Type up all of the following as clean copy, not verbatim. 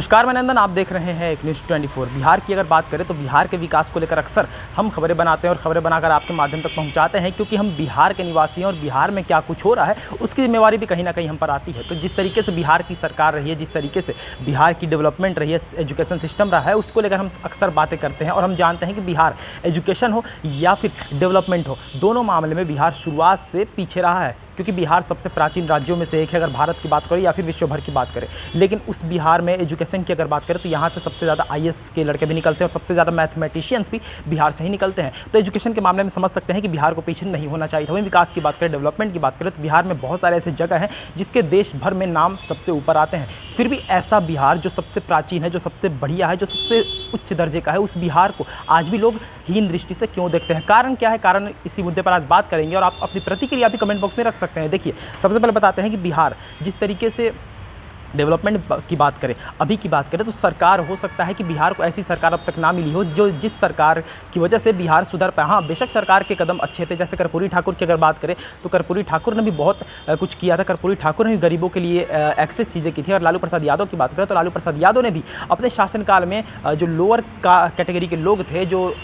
नमस्कार, मैं नंदन। आप देख रहे हैं एक न्यूज़ 24। बिहार की अगर बात करें तो बिहार के विकास को लेकर अक्सर हम खबरें बनाते हैं और खबरें बनाकर आपके माध्यम तक पहुंचाते हैं, क्योंकि हम बिहार के निवासी हैं और बिहार में क्या कुछ हो रहा है उसकी जिम्मेवारी भी कहीं ना कहीं हम पर आती है। तो जिस तरीके से बिहार की सरकार रही है, जिस तरीके से बिहार की डेवलपमेंट रही है, एजुकेशन सिस्टम रहा है, उसको लेकर हम अक्सर बातें करते हैं। और हम जानते हैं कि बिहार एजुकेशन हो या फिर डेवलपमेंट हो, दोनों मामले में बिहार शुरुआत से पीछे रहा है, क्योंकि बिहार सबसे प्राचीन राज्यों में से एक है अगर भारत की बात करें या फिर विश्व भर की बात करें। लेकिन उस बिहार में एजुकेशन की अगर बात करें तो यहाँ से सबसे ज़्यादा आईएएस के लड़के भी निकलते हैं और सबसे ज़्यादा मैथमेटिशियंस भी बिहार से ही निकलते हैं। तो एजुकेशन के मामले में समझ सकते हैं कि बिहार को पीछे नहीं होना चाहिए था। वहीं विकास की बात करें, डेवलपमेंट की बात करें, तो बिहार में बहुत सारे ऐसे जगह हैं जिसके देश भर में नाम सबसे ऊपर आते हैं। फिर भी ऐसा बिहार जो सबसे प्राचीन है, जो सबसे बढ़िया है, जो सबसे उच्च दर्जे का है, उस बिहार को आज भी लोग हीन दृष्टि से क्यों देखते हैं? कारण क्या है? कारण इसी मुद्दे पर आज बात करेंगे और आप अपनी प्रतिक्रिया भी कमेंट बॉक्स में रख सकते हैं। देखिए, सबसे पहले बताते हैं कि बिहार जिस तरीके से डेवलपमेंट की बात करें, अभी की बात करें, तो सरकार हो सकता है कि बिहार को ऐसी सरकार अब तक ना मिली हो जो जिस सरकार की वजह से बिहार सुधर पाए। हाँ, बेशक सरकार के कदम अच्छे थे। जैसे कर्पूरी ठाकुर की अगर बात करें तो कर्पूरी ठाकुर ने भी बहुत कुछ किया था। कर्पूरी ठाकुर ने भी गरीबों के लिए एक्सेस चीज़ें की थी। और लालू प्रसाद यादव की बात करें तो लालू प्रसाद यादव ने भी अपने शासनकाल में जो लोअर कैटेगरी के लोग थे, जो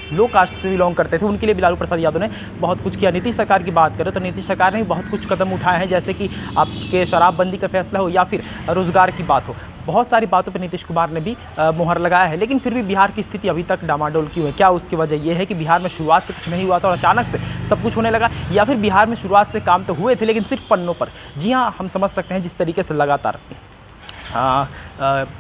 लो कास्ट से बिलोंग करते थे, उनके लिए भी लालू प्रसाद यादव ने बहुत कुछ किया। नीतीश सरकार की बात करें तो नीतीश सरकार ने भी बहुत कुछ कदम उठाए हैं, जैसे कि आपके शराबबंदी का फैसला हो या फिर रोजगार की बात हो। बहुत सारी बातों पर नीतीश कुमार ने भी मुहर लगाया है। लेकिन फिर भी बिहार की स्थिति अभी तक डामाडोल क्यों है? क्या उसकी वजह यह है कि बिहार में शुरुआत से कुछ नहीं हुआ था और अचानक से सब कुछ होने लगा, या फिर बिहार में शुरुआत से काम तो हुए थे लेकिन सिर्फ पन्नों पर? जी हाँ, हम समझ सकते हैं जिस तरीके से लगातार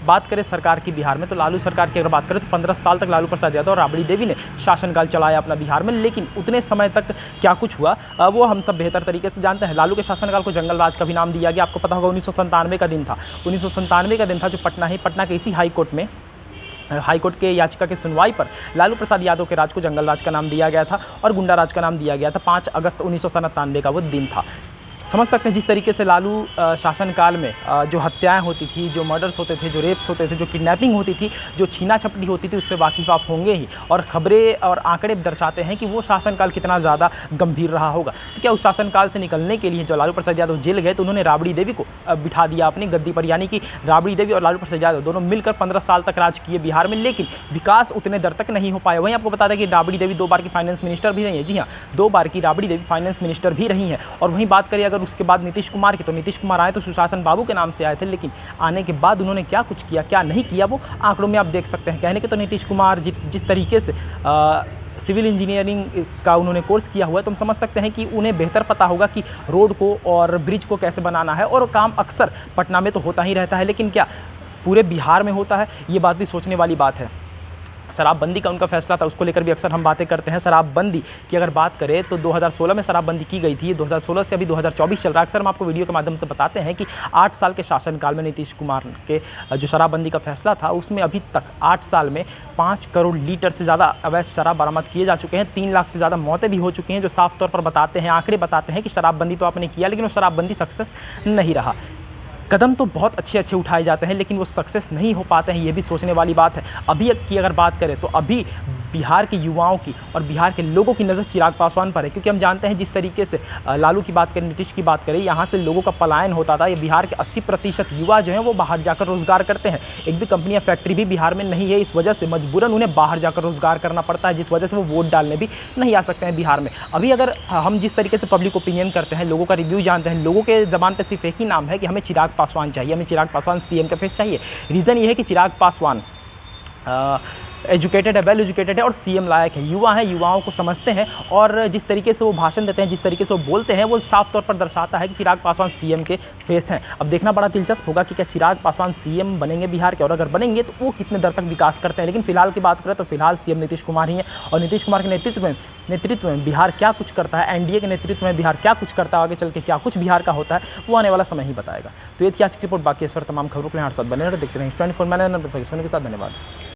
बात करें सरकार की बिहार में, तो लालू सरकार की अगर बात करें तो 15 साल तक लालू प्रसाद यादव और राबड़ी देवी ने शासनकाल चलाया अपना बिहार में। लेकिन उतने समय तक क्या कुछ हुआ वो हम सब बेहतर तरीके से जानते हैं। लालू के शासनकाल को जंगल राज का भी नाम दिया गया। आपको पता होगा 1997 का दिन था। 1997 का दिन था जो पटना के इसी हाईकोर्ट के याचिका की सुनवाई पर लालू प्रसाद यादव के राज को जंगल राज का नाम दिया गया था और गुंडा राज का नाम दिया गया था। 5 अगस्त 1997 का वो दिन था। समझ सकते हैं जिस तरीके से लालू शासनकाल में जो हत्याएं होती थी, जो मर्डर्स होते थे, जो रेप्स होते थे, जो किडनैपिंग होती थी, जो छीना झपटी होती थी, उससे वाकिफ़ आप होंगे ही। और खबरें और आंकड़े दर्शाते हैं कि वो शासनकाल कितना ज़्यादा गंभीर रहा होगा। तो क्या उस शासनकाल से निकलने के लिए जो लालू प्रसाद यादव जेल गए तो उन्होंने राबड़ी देवी को बिठा दिया अपनी गद्दी पर, यानी कि राबड़ी देवी और लालू प्रसाद यादव दोनों मिलकर 15 साल तक राज किए बिहार में। लेकिन विकास उतने दर तक नहीं हो पाया। वहीं आपको बता दें कि राबड़ी देवी 2 बार की फाइनेंस मिनिस्टर भी रही है। जी हाँ, 2 बार की राबड़ी देवी फाइनेंस मिनिस्टर भी रही हैं। और वहीं बात करें अगर उसके बाद नीतीश कुमार की, तो नीतीश कुमार आए तो सुशासन बाबू के नाम से आए थे। लेकिन आने के बाद उन्होंने क्या कुछ किया, क्या नहीं किया, वो आंकड़ों में आप देख सकते हैं। कहने के तो नीतीश कुमार जिस तरीके से सिविल इंजीनियरिंग का उन्होंने कोर्स किया हुआ है, तो हम समझ सकते हैं कि उन्हें बेहतर पता होगा कि रोड को और ब्रिज को कैसे बनाना है। और काम अक्सर पटना में तो होता ही रहता है, लेकिन क्या पूरे बिहार में होता है? ये बात भी सोचने वाली बात है। शराबबंदी का उनका फैसला था, उसको लेकर भी अक्सर हम बातें करते हैं। शराबबंदी की अगर बात करें तो 2016 में शराबबंदी की गई थी। 2016 से अभी 2024 चल रहा है। अक्सर हम आपको वीडियो के माध्यम से बताते हैं कि 8 साल के शासनकाल में नीतीश कुमार के जो शराबबंदी का फैसला था, उसमें अभी तक 8 साल में 5 करोड़ लीटर से ज़्यादा अवैध शराब बरामद किए जा चुके हैं। 3 लाख से ज़्यादा मौतें भी हो चुकी हैं, जो साफ तौर पर बताते हैं, आंकड़े बताते हैं कि शराबबंदी तो आपने किया लेकिन वो शराबबंदी सक्सेस नहीं रहा। कदम तो बहुत अच्छे उठाए जाते हैं लेकिन वो सक्सेस नहीं हो पाते हैं, ये भी सोचने वाली बात है। अभी की अगर बात करें तो अभी बिहार के युवाओं की और बिहार के लोगों की नज़र चिराग पासवान पर है, क्योंकि हम जानते हैं जिस तरीके से लालू की बात करें, नीतीश की बात करें, यहाँ से लोगों का पलायन होता था। ये बिहार के 80% युवा जो हैं वो बाहर जाकर रोज़गार करते हैं। एक भी कंपनी या फैक्ट्री भी बिहार में नहीं है। इस वजह से मजबूरन उन्हें बाहर जाकर रोज़गार करना पड़ता है, जिस वजह से वो वोट डालने भी नहीं आ सकते हैं बिहार में। अभी अगर हम जिस तरीके से पब्लिक ओपिनियन करते हैं, लोगों का रिव्यू जानते हैं, लोगों के ज़बान पर सिर्फ एक ही नाम है कि हमें चिराग पासवान चाहिए, हमें चिराग पासवान सीएम का फेस चाहिए। रीज़न ये है कि चिराग पासवान एजुकेटेड है, वेल एजुकेटेड है और सीएम लायक है। युवा हैं, युवाओं को समझते हैं और जिस तरीके से वो भाषण देते हैं, जिस तरीके से वो बोलते हैं, वो साफ तौर पर दर्शाता है कि चिराग पासवान सीएम के फेस हैं। अब देखना बड़ा दिलचस्प होगा कि क्या चिराग पासवान सीएम बनेंगे बिहार के, और अगर बनेंगे तो वो कितने दर तक विकास करते हैं। लेकिन फिलहाल की बात करें तो फिलहाल सीएम नीतीश कुमार ही हैं और नीतीश कुमार के नेतृत्व में बिहार क्या कुछ करता है, एनडीए के नेतृत्व में बिहार क्या कुछ करता है, आगे चल के क्या कुछ बिहार का होता है, वो आने वाला समय ही बताएगा। तो ये थी आज की रिपोर्ट। बाकी इस पर तमाम खबरों के लिए हमारे साथ बने रहे, देखते रहें 24। मैंने सोने के साथ धन्यवाद।